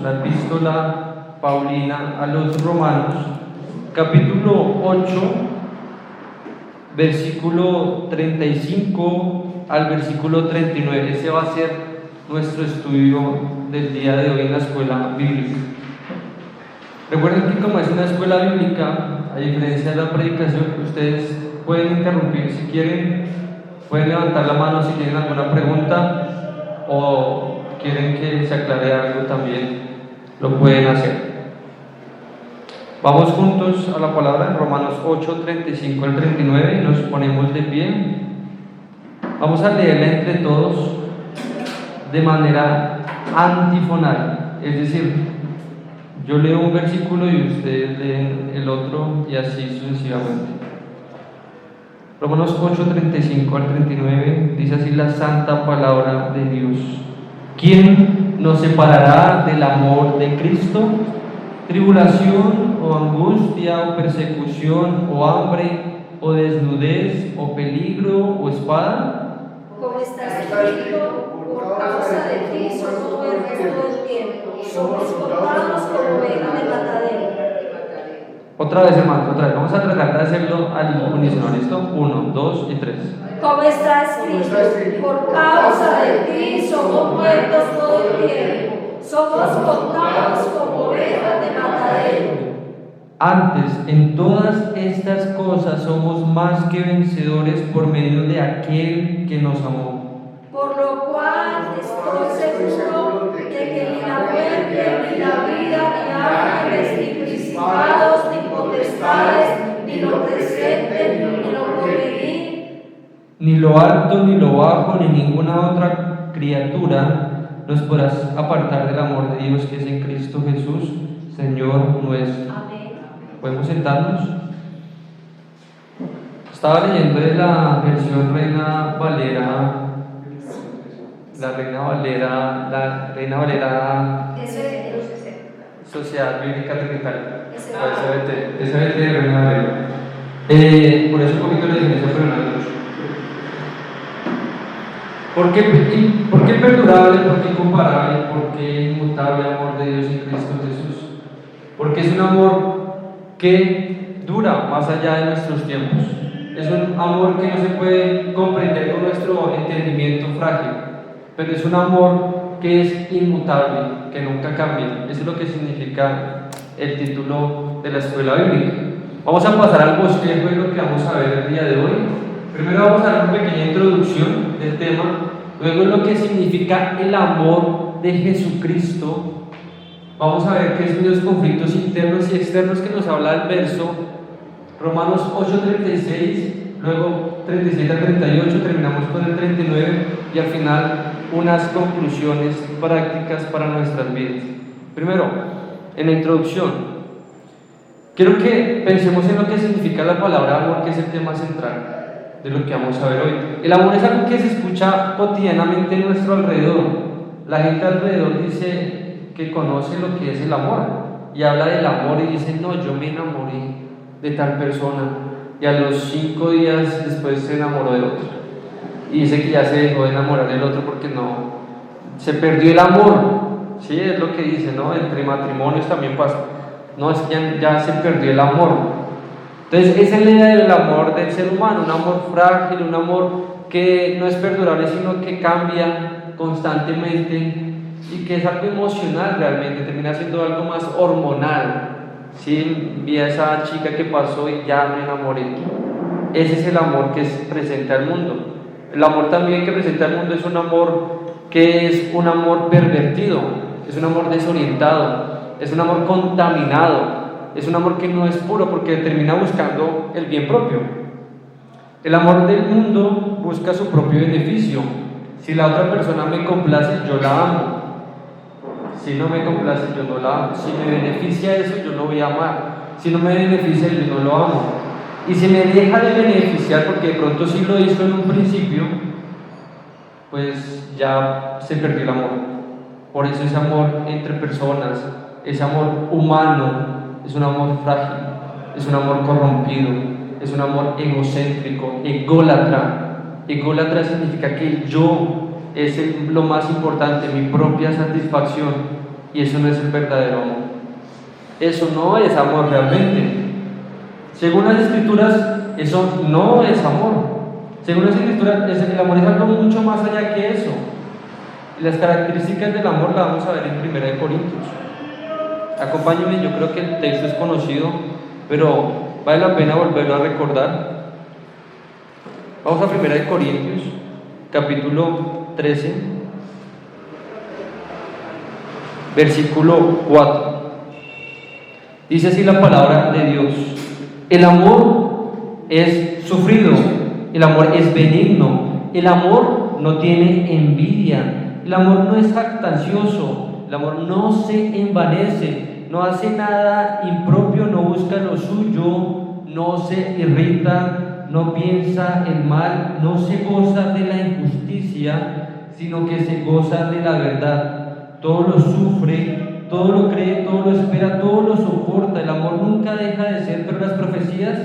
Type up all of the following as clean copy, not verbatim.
La epístola Paulina a los Romanos, capítulo 8, versículo 35 al versículo 39. Ese va a ser nuestro estudio del día de hoy en la escuela bíblica. Recuerden que como es una escuela bíblica, a diferencia de la predicación, ustedes pueden interrumpir si quieren, pueden levantar la mano si tienen alguna pregunta o quieren que se aclare algo también. Lo pueden hacer. Vamos juntos a la palabra en Romanos 8, 35 al 39 y nos ponemos de pie. Vamos a leerla entre todos de manera antifonal, es decir, yo leo un versículo y ustedes leen el otro y así sucesivamente. Romanos 8, 35 al 39 dice así la santa palabra de Dios. ¿Quién nos separará del amor de Cristo? ¿Tribulación o angustia o persecución o hambre o desnudez o peligro o espada? Como está escrito, por causa de ti somos muertos todo el tiempo, somos contados como ovejas de matadero. Otra vez, hermanos, otra vez. Vamos a tratar de hacerlo al unísono, ¿listo? 1, 2 y 3. Como está escrito, por causa de ti somos muertos todo el tiempo, somos contados como ovejas de matadero. Antes, en todas estas cosas somos más que vencedores por medio de aquel que nos amó. Por lo cual estoy seguro de que ni la muerte, ni la vida, ni ángeles, ni principados, ni potestades, ni lo presente, ni lo porvenir, Ni lo alto, ni lo bajo, ni ninguna otra criatura nos podrás apartar del amor de Dios que es en Cristo Jesús, Señor nuestro. amén. ¿Podemos sentarnos? Estaba leyendo de la versión Reina Valera, la Reina Valera Eso es los 60. Sociedad Bíblica Trinitaria, Ese o SBT de Reina Valera. Por eso un poquito la diferencia, pero no es mucho. ¿Por qué perdurable? ¿Por qué incomparable? ¿Por qué inmutable amor de Dios en Cristo Jesús? Porque es un amor que dura más allá de nuestros tiempos. Es un amor que no se puede comprender con nuestro entendimiento frágil, pero es un amor que es inmutable, que nunca cambia. Eso es lo que significa el título de la escuela bíblica. Vamos a pasar al bosquejo de lo que vamos a ver el día de hoy. Primero vamos a dar una pequeña introducción del tema, luego lo que significa el amor de Jesucristo. Vamos a ver qué son los conflictos internos y externos que nos habla el verso Romanos 8:36, luego 36 al 38, terminamos con el 39 y al final unas conclusiones prácticas para nuestras vidas. Primero, en la introducción, quiero que pensemos en lo que significa la palabra amor, que es el tema central de lo que vamos a ver hoy. El amor es algo que se escucha cotidianamente en nuestro alrededor. La gente alrededor dice que conoce lo que es el amor y habla del amor y dice, no, yo me enamoré de tal persona y a los 5 días después se enamoró del otro y dice que ya se dejó de enamorar del otro porque no, se perdió el amor. Sí, es lo que dice, ¿no? Entre matrimonios también pasa. No, es que ya se perdió el amor. Entonces, esa es la idea del amor del ser humano, un amor frágil, un amor que no es perdurable, sino que cambia constantemente y que es algo emocional realmente, termina siendo algo más hormonal. ¿Sí? Vi a esa chica que pasó y ya me enamoré. Ese es el amor que presenta al mundo. El amor también que presenta al mundo es un amor que es un amor pervertido, es un amor desorientado, es un amor contaminado. Es un amor que no es puro porque termina buscando el bien propio. El amor del mundo busca su propio beneficio. Si la otra persona me complace, yo la amo. Si no me complace, yo no la amo. Si me beneficia eso, yo lo voy a amar. Si no me beneficia, yo no lo amo. Y si me deja de beneficiar, porque de pronto sí lo hizo en un principio, pues ya se perdió el amor. Por eso ese amor entre personas, ese amor humano, es un amor frágil, es un amor corrompido, es un amor egocéntrico, ególatra. Ególatra significa que el yo es lo más importante, mi propia satisfacción. y eso no es el verdadero amor. Eso no es amor realmente. Según las Escrituras, eso no es amor. Según las Escrituras, el amor es algo mucho más allá que eso. Y las características del amor las vamos a ver en 1 Corintios. Acompáñenme, yo creo que el texto es conocido, pero vale la pena volverlo a recordar. Vamos a 1 Corintios, capítulo 13, versículo 4. Dice así la palabra de Dios: el amor es sufrido, el amor es benigno, el amor no tiene envidia, el amor no es jactancioso, el amor no se envanece, no hace nada impropio, no busca lo suyo, no se irrita, no piensa el mal, no se goza de la injusticia, sino que se goza de la verdad. Todo lo sufre, todo lo cree, todo lo espera, todo lo soporta. El amor nunca deja de ser, pero las profecías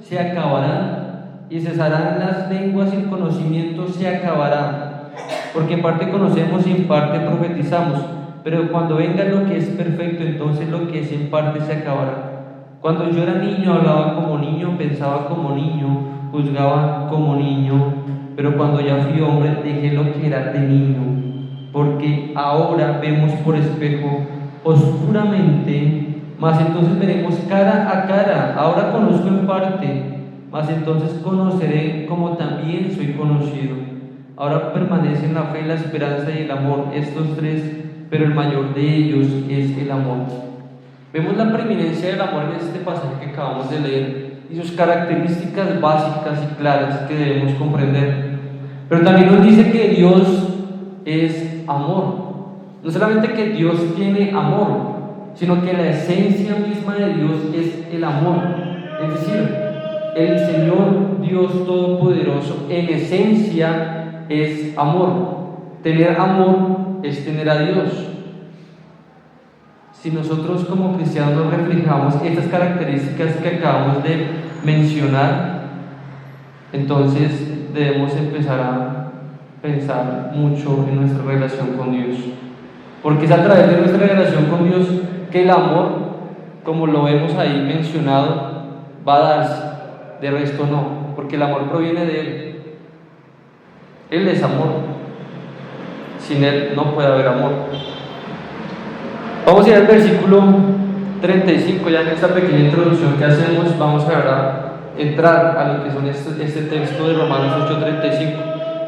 se acabarán y cesarán las lenguas y el conocimiento se acabará. Porque en parte conocemos y en parte profetizamos, pero cuando venga lo que es perfecto, entonces lo que es en parte se acabará. Cuando yo era niño hablaba como niño, pensaba como niño, juzgaba como niño, pero cuando ya fui hombre dejé lo que era de niño. Porque ahora vemos por espejo oscuramente, mas entonces veremos cara a cara. Ahora conozco en parte, mas entonces conoceré como también soy conocido. Ahora permanecen la fe, la esperanza y el amor, estos tres, pero el mayor de ellos es el amor. Vemos la preeminencia del amor en este pasaje que acabamos de leer y sus características básicas y claras que debemos comprender. Pero también nos dice que Dios es amor. No solamente que Dios tiene amor, sino que la esencia misma de Dios es el amor. Es decir, el Señor Dios Todopoderoso en esencia es amor. Tener amor es tener a Dios. Si nosotros como cristianos reflejamos estas características que acabamos de mencionar, entonces debemos empezar a pensar mucho en nuestra relación con Dios, porque es a través de nuestra relación con Dios que el amor, como lo vemos ahí mencionado, va a darse. De resto no, porque el amor proviene de Él. Él es amor. Sin Él no puede haber amor. Vamos a ir al versículo 35, ya en esta pequeña introducción que hacemos, vamos a entrar a lo que son este texto de Romanos 8:35.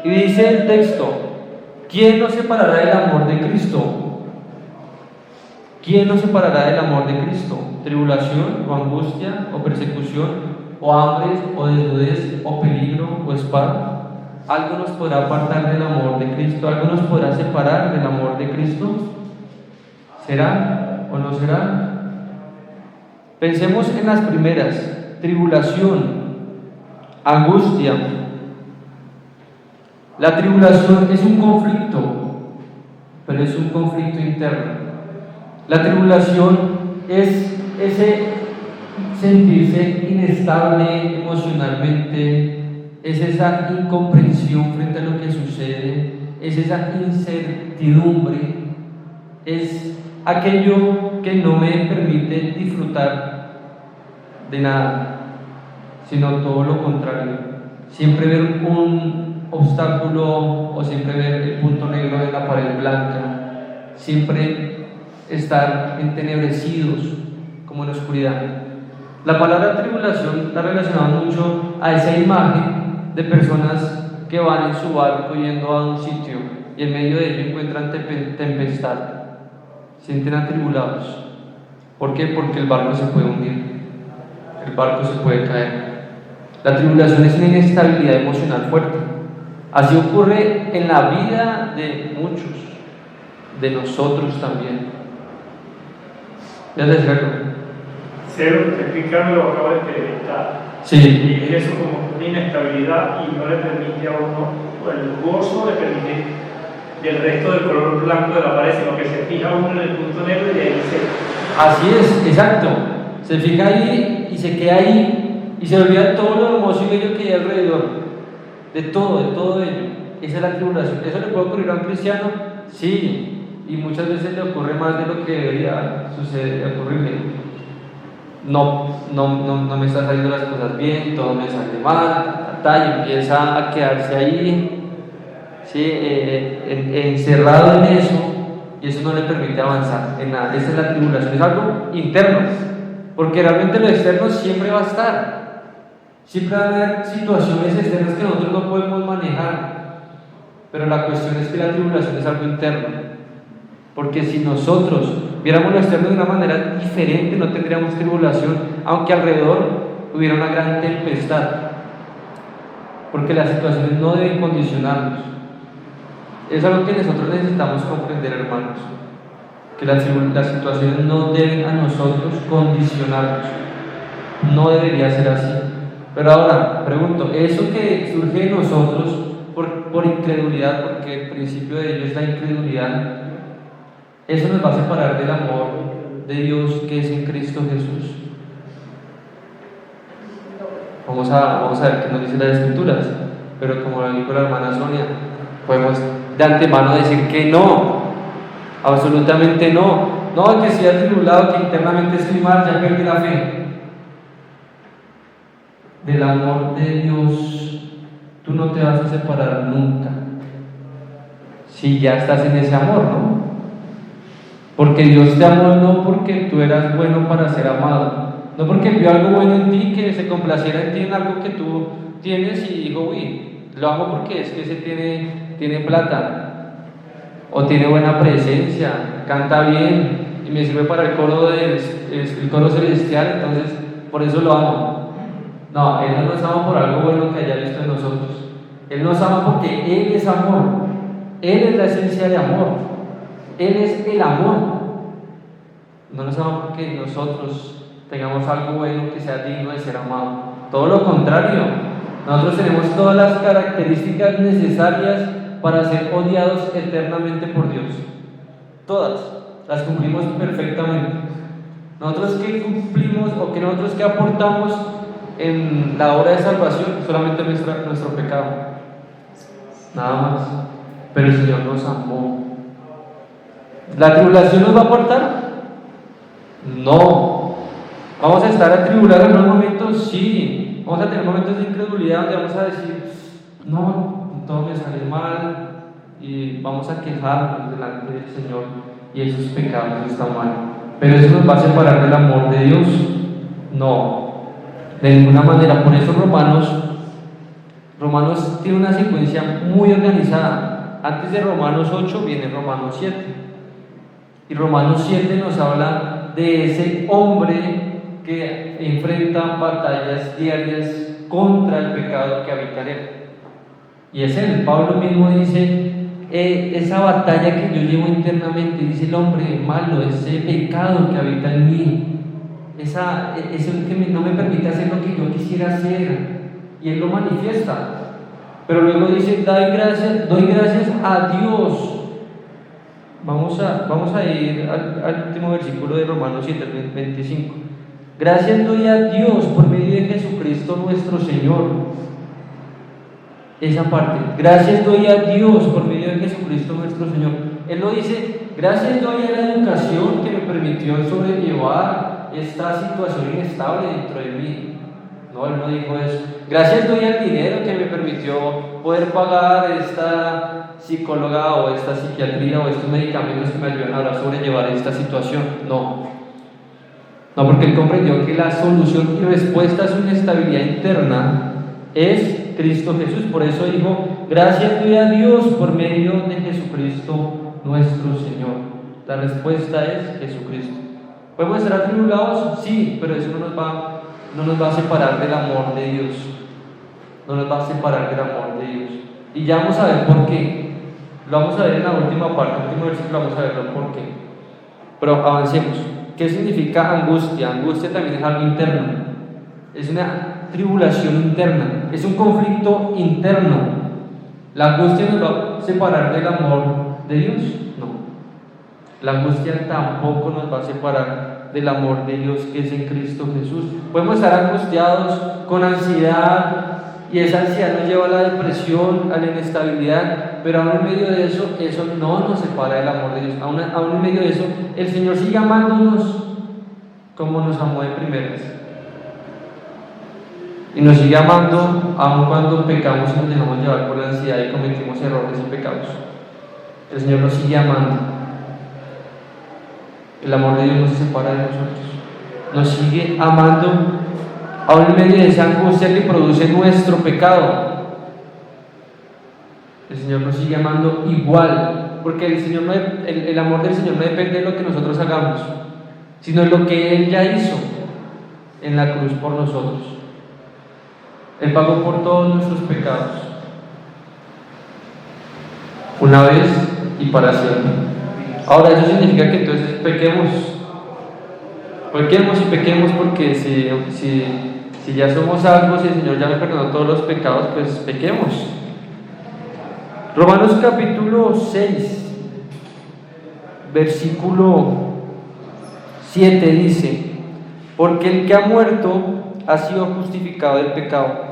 Y dice el texto: ¿quién nos separará del amor de Cristo? ¿Quién nos separará del amor de Cristo? ¿Tribulación, o angustia, o persecución, o hambre, o desnudez, o peligro, o espada? ¿Algo nos podrá apartar del amor de Cristo? ¿Algo nos podrá separar del amor de Cristo? ¿Será o no será? Pensemos en las primeras: tribulación, angustia. La tribulación es un conflicto, pero es un conflicto interno. La tribulación es ese sentirse inestable emocionalmente, es esa incomprensión frente a lo que sucede, es esa incertidumbre, es aquello que no me permite disfrutar de nada, sino todo lo contrario. Siempre ver un obstáculo o siempre ver el punto negro de la pared blanca, siempre estar entenebrecidos como en la oscuridad. La palabra tribulación está relacionada mucho a esa imagen de personas que van en su barco yendo a un sitio y en medio de ello encuentran tempestad, se sienten atribulados. ¿Por qué? Porque el barco se puede hundir, el barco se puede caer. La tribulación es una inestabilidad emocional fuerte. Así ocurre en la vida de muchos, de nosotros también. ¿Ya les recuerdo? Cero, explicarme lo que acabo de experimentar. Sí. Y es eso, como una inestabilidad y no le permite a uno, el gozo le permite del resto del color blanco de la pared, sino que se fija uno en el punto negro y ahí se... Así es, exacto. Se fija ahí y se queda ahí y se olvida todo lo hermoso y bello que hay alrededor. De todo ello. Esa es la tribulación. ¿Eso le puede ocurrir a un cristiano? Sí. y muchas veces le ocurre más de lo que debería ocurrirle. No me están saliendo las cosas bien, todo me sale mal, y empieza a quedarse ahí, ¿sí? Encerrado en eso, y eso no le permite avanzar en nada. Esa es la tribulación, es algo interno, porque realmente lo externo siempre va a estar. Siempre van a haber situaciones externas que nosotros no podemos manejar, pero la cuestión es que la tribulación es algo interno, porque si nosotros viéramos lo externo de una manera diferente, no tendríamos tribulación, aunque alrededor hubiera una gran tempestad, porque las situaciones no deben condicionarnos. Es algo que nosotros necesitamos comprender, hermanos, que las situaciones no deben a nosotros condicionarnos, no debería ser así. Pero ahora, pregunto, eso que surge de nosotros por incredulidad, porque el principio de ello es la incredulidad, ¿eso nos va a separar del amor de Dios que es en Cristo Jesús? Vamos a ver qué nos dicen las Escrituras, pero como lo dijo la hermana Sonia, podemos de antemano decir que no, absolutamente no. No, que si atribulado, que internamente estoy mal, ya perdí la fe. Del amor de Dios tú no te vas a separar nunca si ya estás en ese amor, ¿no? Porque Dios te amó no porque tú eras bueno para ser amado, no porque vio algo bueno en ti, que se complaciera en ti en algo que tú tienes y dijo, uy, lo amo porque es que ese tiene plata o tiene buena presencia, canta bien y me sirve para el coro celestial, entonces por eso lo amo. No, Él no nos ama por algo bueno que haya visto en nosotros. Él nos ama porque Él es amor. Él es la esencia de amor. Él es el amor. No nos ama porque nosotros tengamos algo bueno que sea digno de ser amado. Todo lo contrario. Nosotros tenemos todas las características necesarias para ser odiados eternamente por Dios. Todas. Las cumplimos perfectamente. Nosotros que cumplimos o que nosotros que aportamos en la obra de salvación, solamente nuestro pecado, nada más. Pero el Señor nos amó. ¿La tribulación nos va a aportar? No. ¿Vamos a estar atribulados en unos momentos? Sí. Vamos a tener momentos de incredulidad donde vamos a decir, no, todo me sale mal, y vamos a quejarnos delante del Señor, y esos pecados están mal. Pero eso nos va a separar del amor de Dios. No. De ninguna manera. Por eso Romanos tiene una secuencia muy organizada. Antes de Romanos 8 viene Romanos 7. Y Romanos 7 nos habla de ese hombre que enfrenta batallas diarias contra el pecado que habita en él. Y es él. Pablo mismo dice, esa batalla que yo llevo internamente, dice el hombre malo, ese pecado que habita en mí, eso que no me permite hacer lo que yo quisiera hacer, y Él lo manifiesta. Pero luego dice, doy gracias a Dios. Vamos a ir al último versículo de Romanos 7, 25. Gracias doy a Dios por medio de Jesucristo nuestro Señor. Esa parte, gracias doy a Dios por medio de Jesucristo nuestro Señor. Él lo dice, gracias doy a la educación que me permitió sobrellevar esta situación inestable dentro de mí. No, Él no dijo eso. Gracias doy al dinero que me permitió poder pagar esta psicóloga o esta psiquiatría o estos medicamentos que me ayudan ahora a sobrellevar esta situación. No, porque Él comprendió que la solución y respuesta a su inestabilidad interna es Cristo Jesús. Por eso dijo, gracias doy a Dios por medio de Jesucristo nuestro Señor. La respuesta es Jesucristo. ¿Podemos estar atribulados? Sí, pero eso no nos va a separar del amor de Dios. No nos va a separar del amor de Dios. Y ya vamos a ver por qué. Lo vamos a ver en la última parte, el último versículo, vamos a verlo por qué. Pero avancemos. ¿Qué significa angustia? Angustia también es algo interno. Es una tribulación interna. Es un conflicto interno. ¿La angustia nos va a separar del amor de Dios? No. La angustia tampoco nos va a separar del amor de Dios que es en Cristo Jesús. Podemos estar angustiados con ansiedad y esa ansiedad nos lleva a la depresión, a la inestabilidad, pero aún en medio de eso, eso no nos separa del amor de Dios. Aún en medio de eso, el Señor sigue amándonos como nos amó de primeras. Y nos sigue amando aun cuando pecamos y nos dejamos llevar por la ansiedad y cometimos errores y pecados. El Señor nos sigue amando. El amor de Dios no se separa de nosotros. Nos sigue amando aun en medio de esa angustia que produce nuestro pecado. El Señor nos sigue amando igual, porque el amor del Señor no depende de lo que nosotros hagamos, sino de lo que Él ya hizo en la cruz por nosotros. Él pagó por todos nuestros pecados, una vez y para siempre. Ahora, eso significa que entonces pequemos y pequemos, porque si ya somos salvos y el Señor ya me perdonó todos los pecados, pues pequemos. Romanos capítulo 6, versículo 7 dice: porque el que ha muerto ha sido justificado del pecado,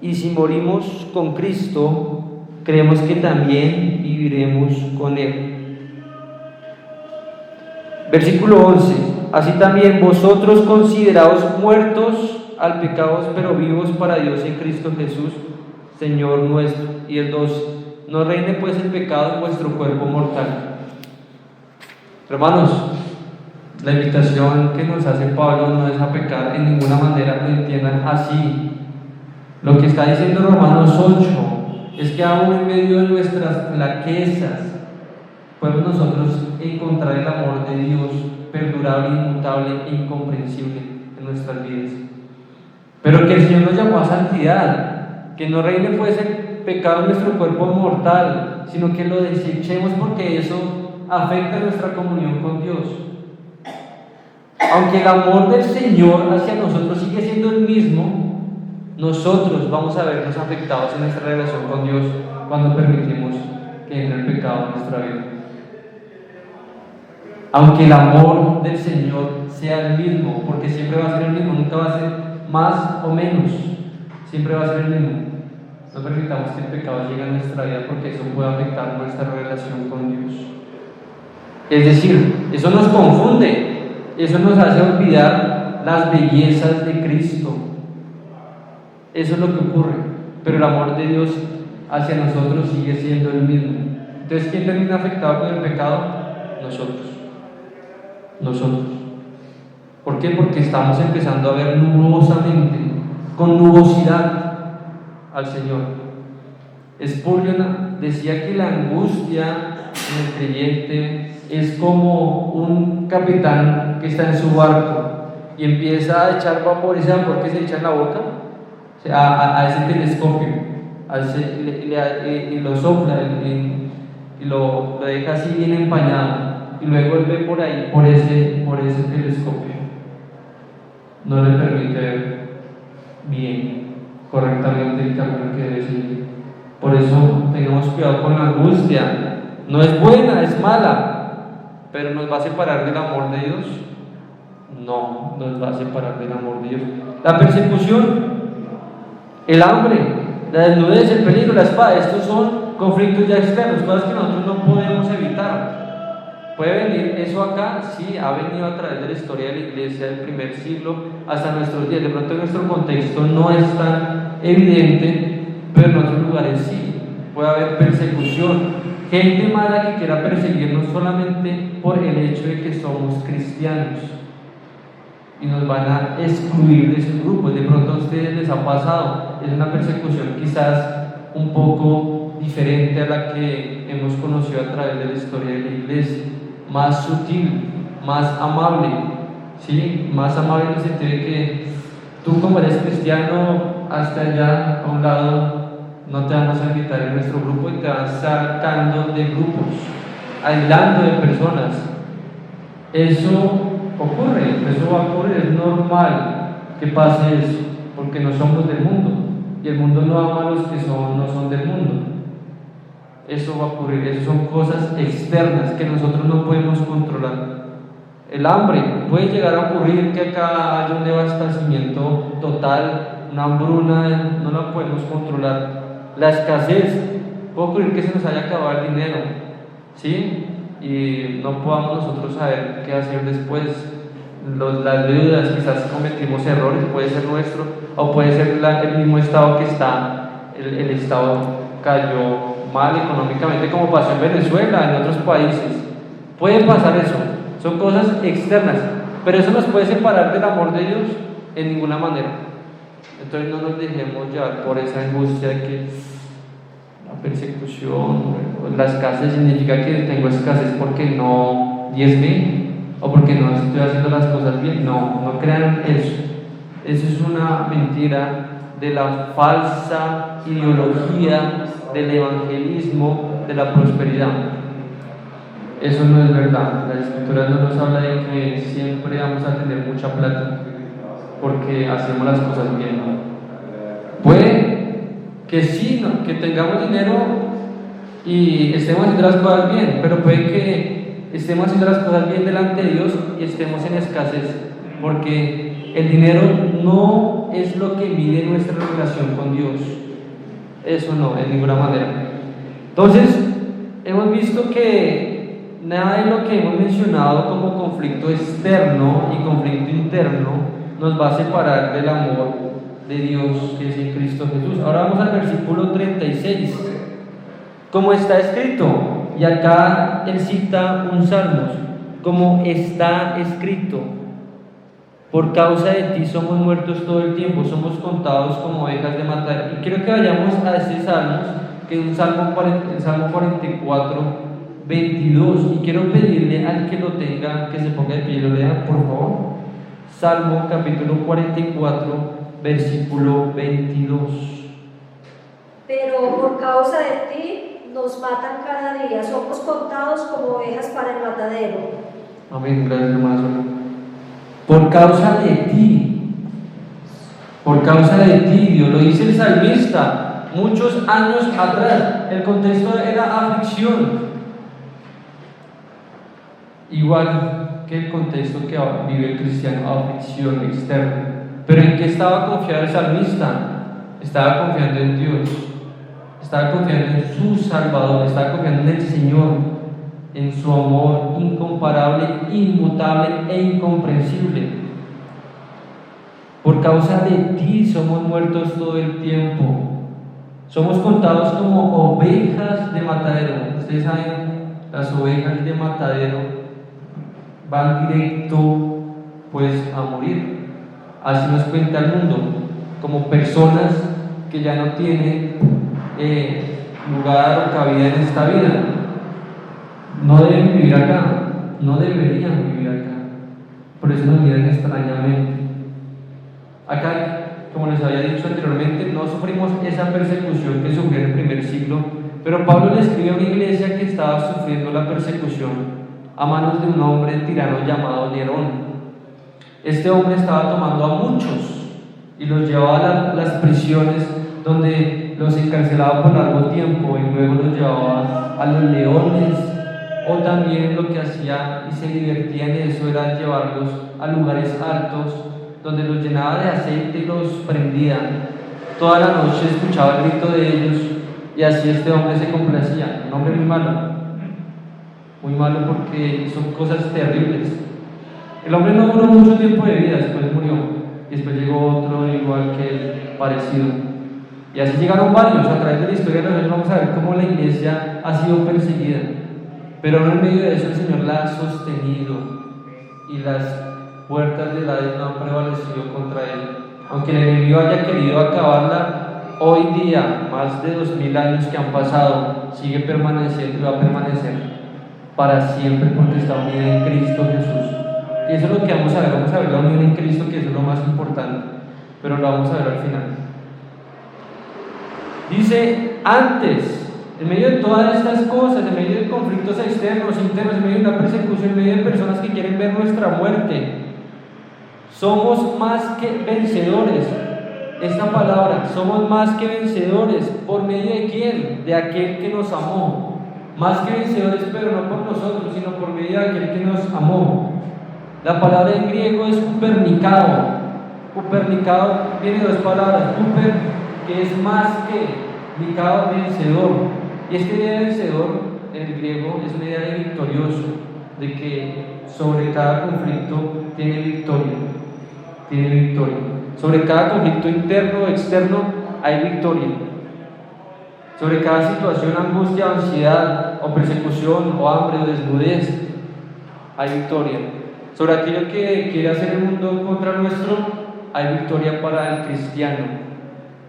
y si morimos con Cristo, creemos que también viviremos con Él. Versículo 11: así también vosotros, consideraos muertos al pecado, pero vivos para Dios en Cristo Jesús, Señor nuestro. Y el 12: no reine pues el pecado en vuestro cuerpo mortal. Hermanos, la invitación que nos hace Pablo no es a pecar en ninguna manera, lo entiendan así. Lo que está diciendo Romanos 8 es que aún en medio de nuestras flaquezas podemos nosotros encontrar el amor de Dios perdurable, inmutable e incomprensible en nuestras vidas. Pero que el Señor nos llamó a santidad, que no reine pues el pecado en nuestro cuerpo mortal, sino que lo desechemos, porque eso afecta nuestra comunión con Dios. Aunque el amor del Señor hacia nosotros sigue siendo el mismo, nosotros vamos a vernos afectados en nuestra relación con Dios cuando permitimos que entre el pecado en nuestra vida. Aunque el amor del Señor sea el mismo, porque siempre va a ser el mismo, nunca va a ser más o menos, siempre va a ser el mismo. No permitamos que el pecado llegue a nuestra vida, porque eso puede afectar nuestra relación con Dios. Es decir, eso nos confunde, eso nos hace olvidar las bellezas de Cristo. Eso es lo que ocurre, pero el amor de Dios hacia nosotros sigue siendo el mismo. Entonces, ¿quién termina afectado con el pecado? Nosotros. ¿Por qué? Porque estamos empezando a ver nubosamente, con nubosidad, al Señor. Spurgeon decía que la angustia en el creyente es como un capitán que está en su barco y empieza a echar vapor, ese vapor que se echa en la boca, a ese telescopio, y lo sopla y lo deja así bien empañado, y luego él ve por ahí, por ese telescopio, no le permite ver bien, correctamente el camino que debe seguir. Por eso tengamos cuidado con la angustia. No es buena, es mala, pero ¿nos va a separar del amor de Dios? No, nos va a separar del amor de Dios. La persecución, el hambre, la desnudez, el peligro, la espada, estos son conflictos ya externos, cosas que nosotros no podemos evitar. ¿Puede venir eso acá? Sí, ha venido a través de la historia de la iglesia del primer siglo hasta nuestros días. De pronto en nuestro contexto no es tan evidente, pero en otros lugares sí. Puede haber persecución, gente mala que quiera perseguirnos solamente por el hecho de que somos cristianos y nos van a excluir de sus grupos. De pronto a ustedes les ha pasado, es una persecución quizás un poco diferente a la que hemos conocido a través de la historia de la iglesia, más sutil, más amable, ¿sí? Más amable en el sentido de que tú, como eres cristiano, hasta allá a un lado no te vamos a invitar en nuestro grupo y te van sacando de grupos, aislando de personas. Eso ocurre, eso va a ocurrir, es normal que pase eso, porque no somos del mundo y el mundo no ama a los que no son del mundo. Eso va a ocurrir, eso son cosas externas que nosotros no podemos controlar. El hambre puede llegar a ocurrir, que acá haya un devastamiento total, una hambruna, no la podemos controlar. La escasez, puede ocurrir que se nos haya acabado el dinero, ¿sí? Y no podamos nosotros saber qué hacer después. Las deudas, quizás cometimos errores, puede ser nuestro, o puede ser el mismo estado que está, el estado cayó mal económicamente, como pasó en Venezuela, en otros países. Puede pasar eso, son cosas externas, pero eso nos puede separar del amor de Dios en ninguna manera. Entonces no nos dejemos llevar por esa angustia de que la persecución, la escasez significa que tengo escasez porque no diezmé o porque no estoy haciendo las cosas bien. No crean eso. Eso es una mentira de la falsa ideología del evangelismo de la prosperidad. Eso no es verdad. La Escritura no nos habla de que siempre vamos a tener mucha plata porque hacemos las cosas bien. Puede que sí, ¿no?, que tengamos dinero y estemos haciendo las cosas bien, pero puede que estemos haciendo las cosas bien delante de Dios y estemos en escasez, porque el dinero no es lo que mide nuestra relación con Dios. Eso no, de ninguna manera. Entonces, hemos visto que nada de lo que hemos mencionado como conflicto externo y conflicto interno nos va a separar del amor de Dios que es en Cristo Jesús. Ahora vamos al versículo 36. Como está escrito, y acá él cita un salmo, como está escrito: por causa de ti somos muertos todo el tiempo, somos contados como ovejas de matar. Y quiero que vayamos a ese salmo, que es el Salmo 44, 22, y quiero pedirle al que lo tenga que se ponga de pie y lo lea, por favor. Salmo capítulo 44, versículo 22. Pero por causa de ti nos matan cada día, somos contados como ovejas para el matadero. Amén, gracias hermano. Por causa de ti, Dios, lo dice el salmista muchos años atrás. El contexto era aflicción, igual que el contexto que vive el cristiano, aflicción externa. Pero ¿en qué estaba confiado el salmista? Estaba confiando en Dios, estaba confiando en su Salvador, estaba confiando en el Señor, en su amor incomparable, inmutable e incomprensible. Por causa de ti somos muertos todo el tiempo, somos contados como ovejas de matadero. Ustedes saben, las ovejas de matadero van directo pues a morir. Así nos cuenta el mundo, como personas que ya no tienen lugar o cabida en esta vida. No deben vivir acá, no deberían vivir acá, por eso nos miran extrañamente. Acá, como les había dicho anteriormente, no sufrimos esa persecución que sufrió en el primer siglo, pero Pablo le escribe a una iglesia que estaba sufriendo la persecución a manos de un hombre tirano llamado Nerón. Este hombre estaba tomando a muchos y los llevaba a las prisiones, donde los encarcelaba por largo tiempo y luego los llevaba a los leones, o también lo que hacía y se divertía en eso era llevarlos a lugares altos donde los llenaba de aceite y los prendía. Toda la noche escuchaba el grito de ellos y así este hombre se complacía. Un hombre muy malo porque hizo cosas terribles. El hombre no duró mucho tiempo de vida, después murió y después llegó otro igual que él, parecido. Y así llegaron varios. A través de la historia nosotros vamos a ver cómo la iglesia ha sido perseguida, pero no en medio de eso el Señor la ha sostenido y las puertas del Hades no han prevalecido contra él. Aunque el enemigo haya querido acabarla, hoy día, más de 2000 años que han pasado, sigue permaneciendo y va a permanecer para siempre porque está unida en Cristo Jesús. Y eso es lo que vamos a ver la unión en Cristo, que eso es lo más importante, pero lo vamos a ver al final. Dice, antes, en medio de todas estas cosas, en medio de conflictos externos, internos, en medio de una persecución, en medio de personas que quieren ver nuestra muerte, somos más que vencedores. Esta palabra, somos más que vencedores. ¿Por medio de quién? De aquel que nos amó. Más que vencedores, pero no por nosotros, sino por medio de aquel que nos amó. La palabra en griego es cupernicado. Cupernicado viene de dos palabras. Cuper, que es más que, nicado, vencedor. Y esta idea de vencedor en el griego es una idea de victorioso, de que sobre cada conflicto tiene victoria. Sobre cada conflicto interno o externo hay victoria. Sobre cada situación, angustia, ansiedad, o persecución, o hambre, o desnudez, hay victoria. Sobre aquello que quiere hacer el mundo contra nuestro, hay victoria para el cristiano,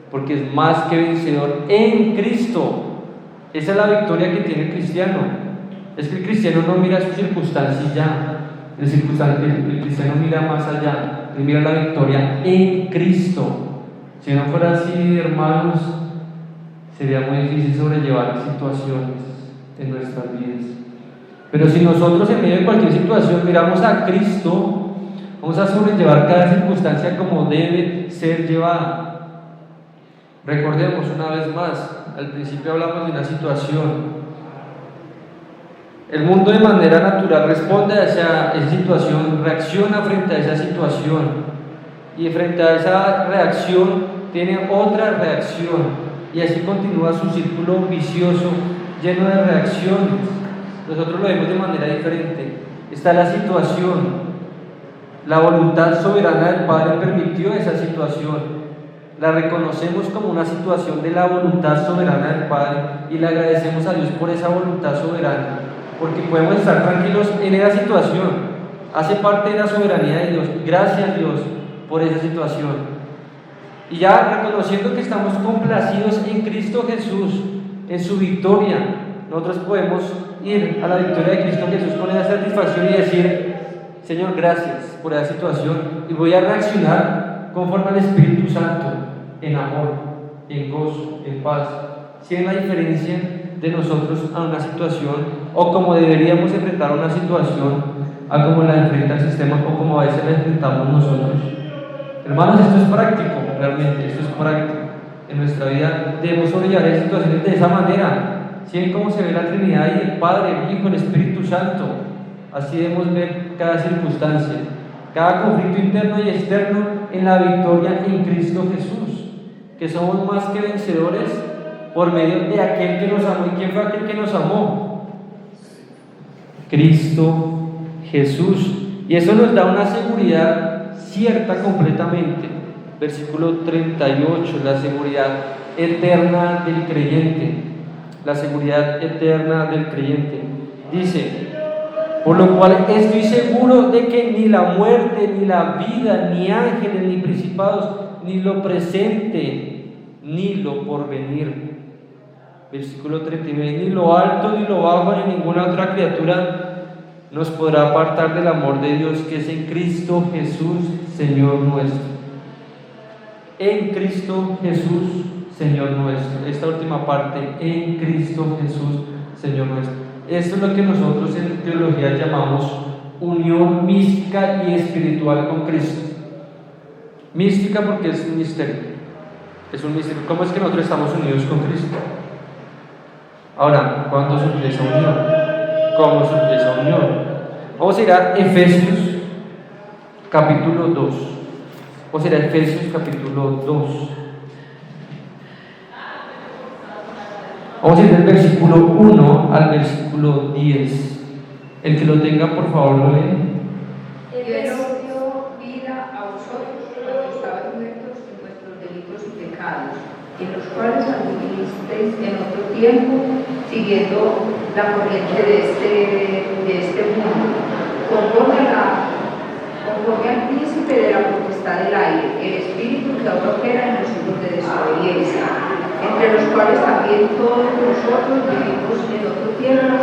porque es más que vencedor en Cristo. Esa es la victoria que tiene el cristiano. Es que el cristiano no mira sus circunstancias ya, el cristiano mira más allá, él mira la victoria en Cristo. Si no fuera así, hermanos, sería muy difícil sobrellevar situaciones en nuestras vidas. Pero si nosotros en medio de cualquier situación miramos a Cristo, vamos a sobrellevar cada circunstancia como debe ser llevada. Recordemos una vez más, al principio hablamos de una situación. El mundo de manera natural responde a esa situación, reacciona frente a esa situación, y frente a esa reacción tiene otra reacción, y así continúa su círculo vicioso lleno de reacciones. Nosotros lo vemos de manera diferente. Está la situación, la voluntad soberana del Padre permitió esa situación, la reconocemos como una situación de la voluntad soberana del Padre y le agradecemos a Dios por esa voluntad soberana, porque podemos estar tranquilos en esa situación, hace parte de la soberanía de Dios. Gracias, Dios, por esa situación. Y ya reconociendo que estamos complacidos en Cristo Jesús, en su victoria, nosotros podemos ir a la victoria de Cristo Jesús con esa satisfacción y decir: Señor, gracias por esa situación, y voy a reaccionar conforme al Espíritu Santo, en amor, en gozo, en paz. Si es la diferencia de nosotros a una situación, o como deberíamos enfrentar una situación, a como la enfrenta el sistema, o como a veces la enfrentamos nosotros. Hermanos, esto es práctico, realmente, esto es práctico. En nuestra vida debemos sobrellevar situaciones de esa manera. ¿Sí ven cómo se ve la Trinidad y el Padre, el Hijo, el Espíritu Santo? Así debemos ver cada circunstancia, cada conflicto interno y externo en la victoria en Cristo Jesús, que somos más que vencedores por medio de aquel que nos amó. ¿Y quién fue aquel que nos amó? Cristo Jesús. Y eso nos da una seguridad cierta completamente. Versículo 38, la seguridad eterna del creyente. La seguridad eterna del creyente. Dice: por lo cual estoy seguro de que ni la muerte, ni la vida, ni ángeles, ni principados, ni lo presente, ni lo porvenir. Versículo 39, ni lo alto, ni lo bajo, ni ninguna otra criatura nos podrá apartar del amor de Dios que es en Cristo Jesús, Señor nuestro. En Cristo Jesús, Señor nuestro. Esta última parte, en Cristo Jesús, Señor nuestro. Esto es lo que nosotros en teología llamamos unión mística y espiritual con Cristo. Mística porque es un misterio. Es un misterio. ¿Cómo es que nosotros estamos unidos con Cristo? Ahora, ¿cuándo surge esa unión? ¿Cómo surge esa unión? Vamos a ir a Efesios capítulo 2. Vamos a ir a Efesios capítulo 2. Vamos a ir del versículo 1 al versículo 10. El que lo tenga, por favor, lo lee. Dios nos dio vida a vosotros cuando estabais muertos en vuestros delitos y pecados, en los cuales anduvisteis en otro tiempo, siguiendo la corriente de este mundo, conforme al príncipe de la potestad del aire, el espíritu que ahora opera en los hijos de desobediencia, entre los cuales también todos nosotros vivimos en otro tiempo,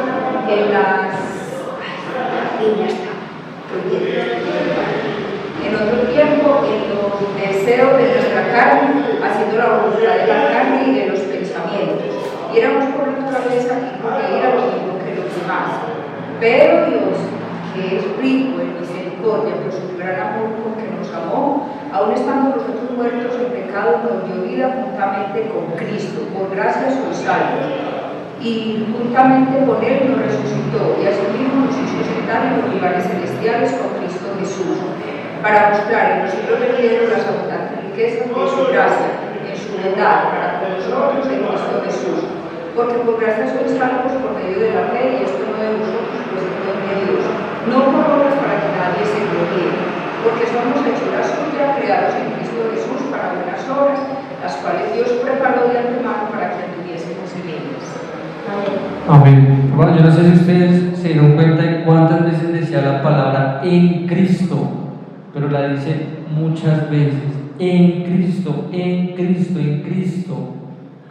en los deseos de nuestra carne, haciendo la voluntad de la carne y de los pensamientos. Y éramos por naturaleza hijos de ira lo mismo que los demás. Pero Dios, que es rico en misericordia por su gran amor con que nos amó, aun estando nosotros muertos en pecado, nos dio vida juntamente con Cristo. Por gracia sois salvos. Y juntamente con Él nos resucitó, y asimismo nos hizo sentar en los lugares celestiales con Cristo Jesús, para mostrar en los siglos venideros las abundantes riquezas de su gracia, en su bondad para con nosotros en Cristo Jesús. porque por gracia sois salvos por medio de la fe, y esto no de vosotros, pues es don de Dios, no por obras para que nadie se gloríe, porque somos hechura suya, creados en Cristo Jesús para buenas obras, las cuales Dios preparó de antemano para que anduviésemos en ellas. Amén. Amén. Bueno, yo no sé si ustedes se dieron cuenta de cuántas veces decía la palabra en Cristo, pero la dice muchas veces. En Cristo, en Cristo, en Cristo.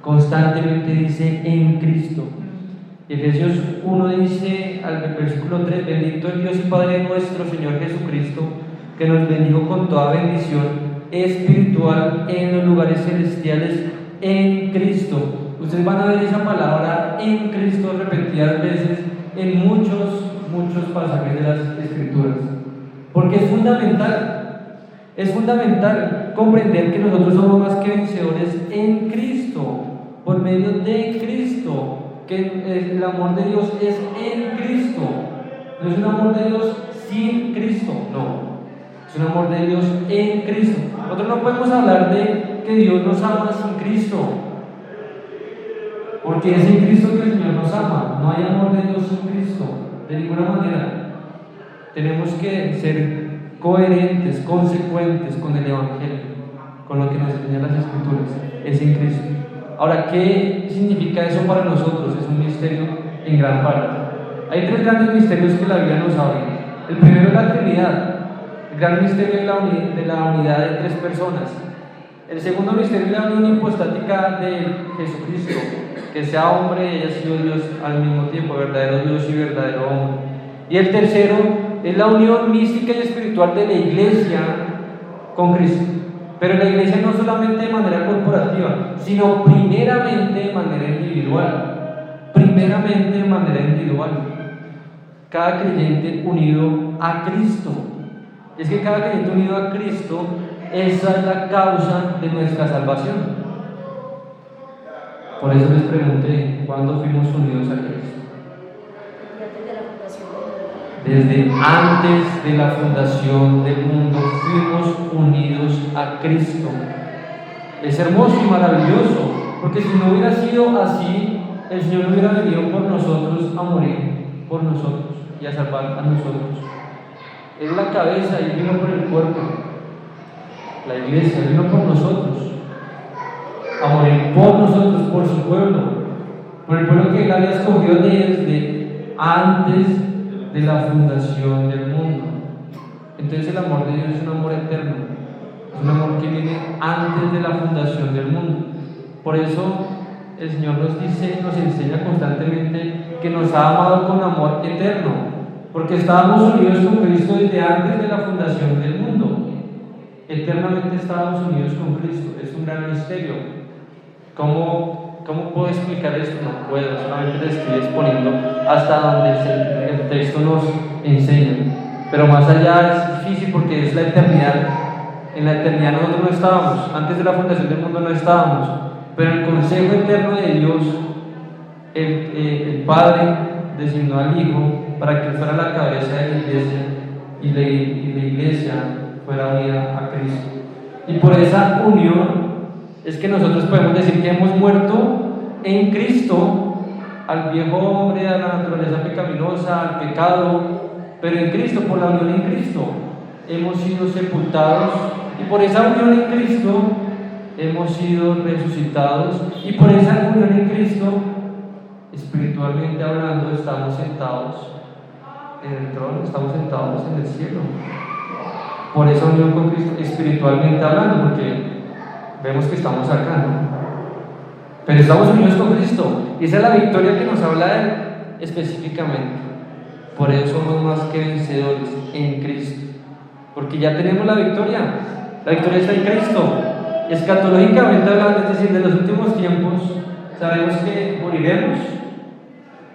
Constantemente dice en Cristo. Efesios 1 dice al versículo 3: bendito el Dios y Padre nuestro Señor Jesucristo, que nos bendijo con toda bendición espiritual en los lugares celestiales en Cristo. Ustedes van a ver esa palabra en Cristo repetidas veces en muchos pasajes de las Escrituras, porque es fundamental comprender que nosotros somos más que vencedores en Cristo, por medio de Cristo, que el amor de Dios es en Cristo. No es un amor de Dios sin Cristo, no, es un amor de Dios en Cristo. Nosotros no podemos hablar de que Dios nos ama sin Cristo, porque es en Cristo que el Señor nos ama. No hay amor de Dios sin Cristo, de ninguna manera. Tenemos que ser coherentes, consecuentes con el Evangelio, con lo que nos enseñan las Escrituras. Es en Cristo. Ahora, ¿qué significa eso para nosotros? Es un misterio en gran parte. Hay tres grandes misterios que la Biblia nos habla. El primero es la Trinidad, el gran misterio de la unidad de tres personas. El segundo misterio es la unión hipostática de Jesucristo, que sea hombre y haya sido Dios al mismo tiempo, verdadero Dios y verdadero hombre. Y el tercero es la unión mística y espiritual de la Iglesia con Cristo. Pero la Iglesia no solamente de manera corporativa, sino primeramente de manera individual. Primeramente de manera individual. Cada creyente unido a Cristo. Es que cada creyente unido a Cristo, esa es la causa de nuestra salvación. Por eso les pregunté, ¿cuándo fuimos unidos a Cristo? Desde antes de la fundación del mundo fuimos unidos a Cristo. Es hermoso y maravilloso, porque si no hubiera sido así, el Señor no hubiera venido por nosotros a morir por nosotros y a salvar a nosotros. Es la cabeza y vino por el cuerpo. La Iglesia vino por nosotros, a morir por nosotros, por su pueblo, por el pueblo que Él había escogido desde antes de la fundación del mundo. Entonces el amor de Dios es un amor eterno, es un amor que viene antes de la fundación del mundo. Por eso el Señor nos dice, nos enseña constantemente que nos ha amado con amor eterno, porque estábamos unidos con Cristo desde antes de la fundación del mundo. Eternamente estábamos unidos con Cristo. Es un gran misterio. ¿Cómo puedo explicar esto? No puedo, solamente le estoy exponiendo hasta donde el texto nos enseña. Pero más allá es difícil porque es la eternidad. En la eternidad nosotros no estábamos, antes de la fundación del mundo no estábamos, pero el consejo eterno de Dios, el Padre designó al Hijo para que fuera la cabeza de la Iglesia y la Iglesia fuera unida a Cristo. Y por esa unión es que nosotros podemos decir que hemos muerto en Cristo al viejo hombre, a la naturaleza pecaminosa, al pecado, pero en Cristo, por la unión en Cristo, hemos sido sepultados, y por esa unión en Cristo hemos sido resucitados, y por esa unión en Cristo, espiritualmente hablando, estamos sentados en el trono, estamos sentados en el cielo. Por esa unión con Cristo, espiritualmente hablando, porque vemos que estamos acá, ¿no? Pero estamos unidos con Cristo, y esa es la victoria que nos habla Él específicamente. Por eso somos más que vencedores en Cristo, porque ya tenemos la victoria está en Cristo. Escatológicamente hablando, es decir, de los últimos tiempos, sabemos que moriremos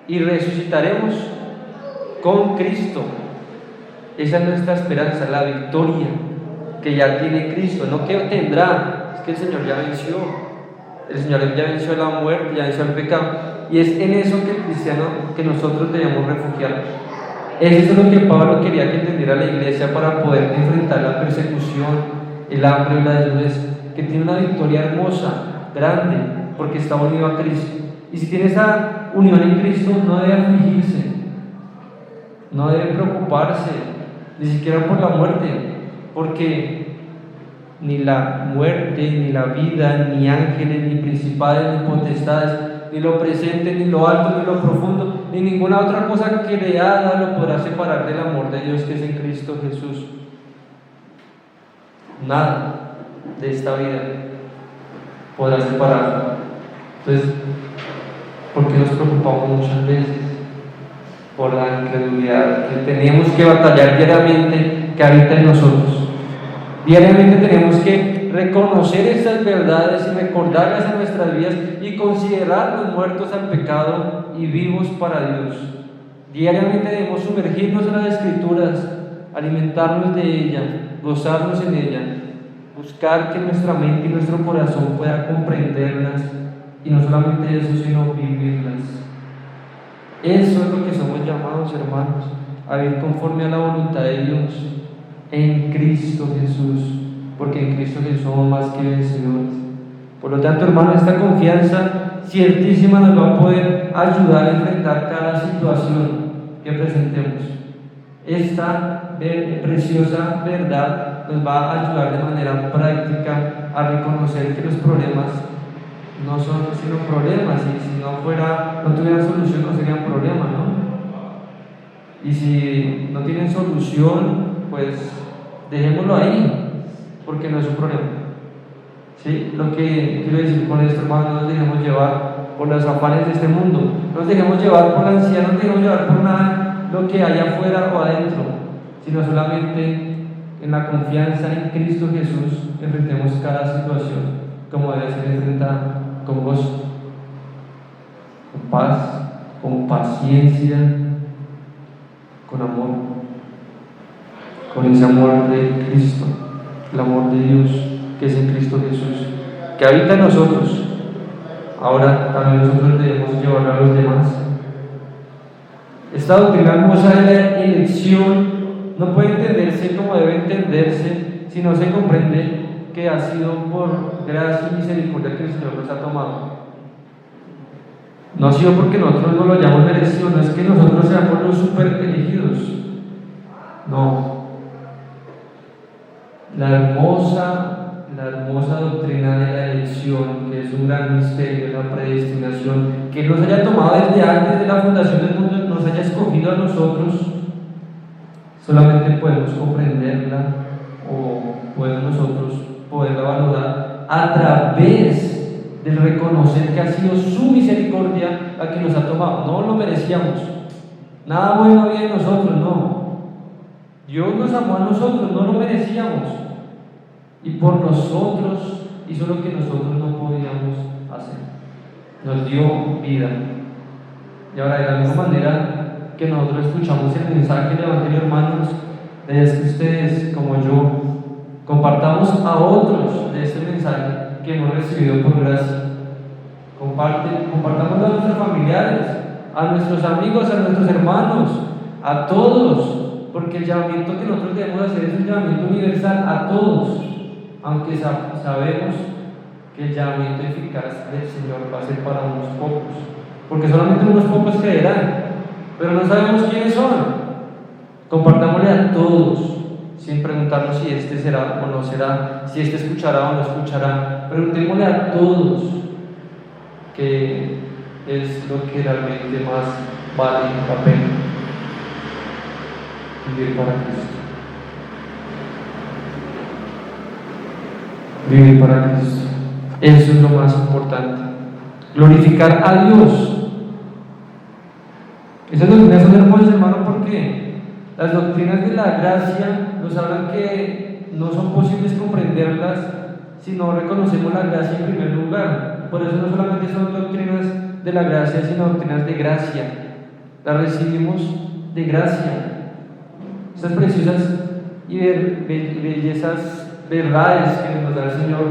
y resucitaremos con Cristo. Esa es nuestra esperanza, la victoria que ya tiene Cristo, no que tendrá, es que el Señor ya venció. El Señor ya venció la muerte, ya venció el pecado, y es en eso que el cristiano, que nosotros debemos refugiarnos. Eso es lo que Pablo quería que entendiera la iglesia para poder enfrentar la persecución, el hambre y la desnudez, que tiene una victoria hermosa, grande, porque está unido a Cristo. Y si tiene esa unión en Cristo, no debe afligirse, no debe preocuparse, ni siquiera por la muerte, porque ni la muerte, ni la vida, ni ángeles, ni principados, ni potestades, ni lo presente, ni lo alto, ni lo profundo, ni ninguna otra cosa creada lo podrá separar del amor de Dios que es en Cristo Jesús. Nada de esta vida podrá separarlo. Entonces, ¿por qué nos preocupamos muchas veces? Por la incredulidad que tenemos que batallar diariamente que habita en nosotros. Diariamente tenemos que reconocer estas verdades y recordarlas en nuestras vidas y considerarnos muertos al pecado y vivos para Dios. Diariamente debemos sumergirnos en las Escrituras, alimentarnos de ella, gozarnos en ella, buscar que nuestra mente y nuestro corazón pueda comprenderlas y no solamente eso, sino vivirlas. Eso es lo que somos llamados, hermanos, a vivir conforme a la voluntad de Dios en Cristo Jesús, porque en Cristo Jesús somos más que vencedores. Por lo tanto, hermanos, esta confianza ciertísima nos va a poder ayudar a enfrentar cada situación que presentemos. Esta preciosa verdad nos va a ayudar de manera práctica a reconocer que los problemas no son sino problemas, y si no tuvieran solución no serían problemas, ¿no? Y si no tienen solución, pues dejémoslo ahí, porque no es un problema. ¿Sí? Lo que quiero decir con esto, hermano, no nos dejemos llevar por los afanes de este mundo, no nos dejemos llevar por la ansiedad, no nos dejemos llevar por nada lo que hay afuera o adentro, sino solamente en la confianza en Cristo Jesús enfrentemos cada situación como debe ser enfrentada, con gozo, con paz, con paciencia, con amor, con ese amor de Cristo, el amor de Dios que es en Cristo Jesús, que habita en nosotros. Ahora también nosotros debemos llevarlo a los demás. Esta doctrina hermosa de la elección no puede entenderse como debe entenderse si no se comprende que ha sido por gracia y misericordia que el Señor nos ha tomado. No ha sido porque nosotros no lo hayamos merecido, no es que nosotros seamos los super elegidos. No. La hermosa doctrina de la elección, que es un gran misterio de la predestinación, que Él nos haya tomado desde antes de la fundación del mundo, nos haya escogido a nosotros, solamente podemos comprenderla o podemos nosotros poderla valorar a través del reconocer que ha sido su misericordia la que nos ha tomado. No lo merecíamos, nada bueno había en nosotros, no. Dios nos amó a nosotros, no lo merecíamos, y por nosotros hizo lo que nosotros no podíamos hacer, nos dio vida. Y ahora, de la misma manera que nosotros escuchamos el mensaje del Evangelio, hermanos, es que ustedes, como yo, compartamos a otros de este mensaje que hemos recibido por gracia. Compartámoslo a nuestros familiares, a nuestros amigos, a nuestros hermanos, a todos, porque el llamamiento que nosotros debemos hacer es un llamamiento universal a todos, aunque sabemos que el llamamiento eficaz del Señor va a ser para unos pocos, porque solamente unos pocos creerán, pero no sabemos quiénes son. Compartámosle a todos, sin preguntarnos si este será o no será, si este escuchará o no escuchará. Preguntémosle a todos qué es lo que realmente más vale la pena: vivir para Cristo. Vivir para Cristo, eso es lo más importante. Glorificar a Dios. Esas doctrinas son hermosas, hermano, porque las doctrinas de la gracia nos hablan que no son posibles comprenderlas si no reconocemos la gracia en primer lugar. Por eso no solamente son doctrinas de la gracia, sino doctrinas de gracia. Las recibimos de gracia. Esas preciosas y bellezas verdades que nos da el Señor,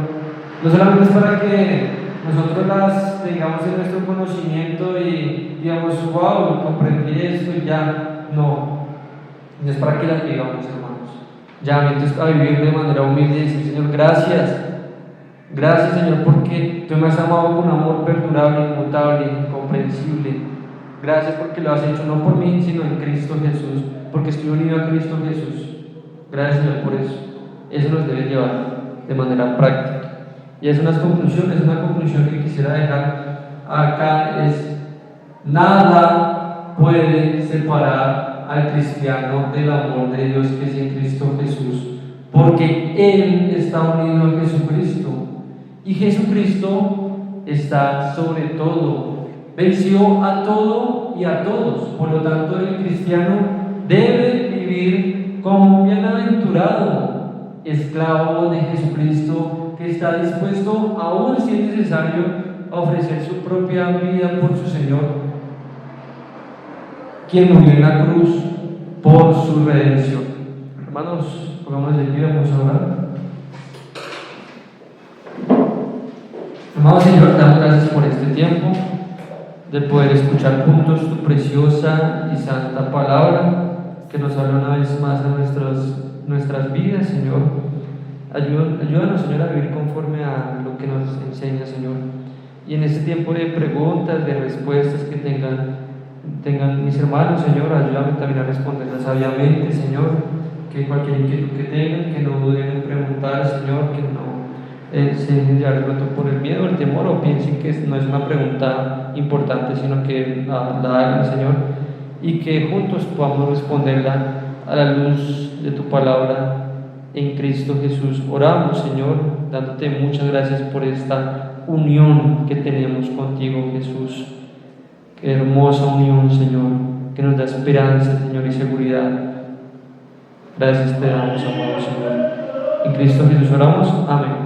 no solamente es para que nosotros las tengamos en nuestro conocimiento y digamos, wow, comprendí esto y ya. No es para que las vivamos, hermanos. Llamamiento es a vivir de manera humilde y decir: Señor, gracias, Gracias, Señor, porque tú me has amado con amor perdurable, inmutable, incomprensible. Gracias porque lo has hecho no por mí, sino en Cristo Jesús, porque estoy unido a Cristo Jesús. Gracias, Señor, por eso. Eso nos debe llevar de manera práctica. Y es una conclusión que quisiera dejar acá, es: nada puede separar al cristiano del amor de Dios que es en Cristo Jesús, porque Él está unido a Jesucristo, y Jesucristo está sobre todo, venció a todo y a todos. Por lo tanto, el cristiano debe vivir como un bienaventurado esclavo de Jesucristo, que está dispuesto, aún si es necesario, a ofrecer su propia vida por su Señor, quien murió en la cruz por su redención. Hermanos, pongámonos de pie, vamos a orar. Amado Señor, damos gracias por este tiempo de poder escuchar juntos tu preciosa y santa palabra, que nos habla una vez más de nuestras vidas, Señor. Ayúdanos, Señor, a vivir conforme a lo que nos enseña, Señor. Y en este tiempo de preguntas, de respuestas que tengan mis hermanos, Señor, ayúdame también a responderlas sabiamente, Señor. Que cualquier inquietud que tengan, que no duden en preguntar, Señor, que no se dejen llevar de pronto por el miedo, el temor, o piensen que no es una pregunta importante, sino que la hagan, Señor, y que juntos podamos responderla a la luz de tu palabra en Cristo Jesús. Oramos, Señor, dándote muchas gracias por esta unión que tenemos contigo, Jesús. Qué hermosa unión, Señor, que nos da esperanza, Señor, y seguridad. Gracias te damos, amado Señor. En Cristo Jesús oramos. Amén.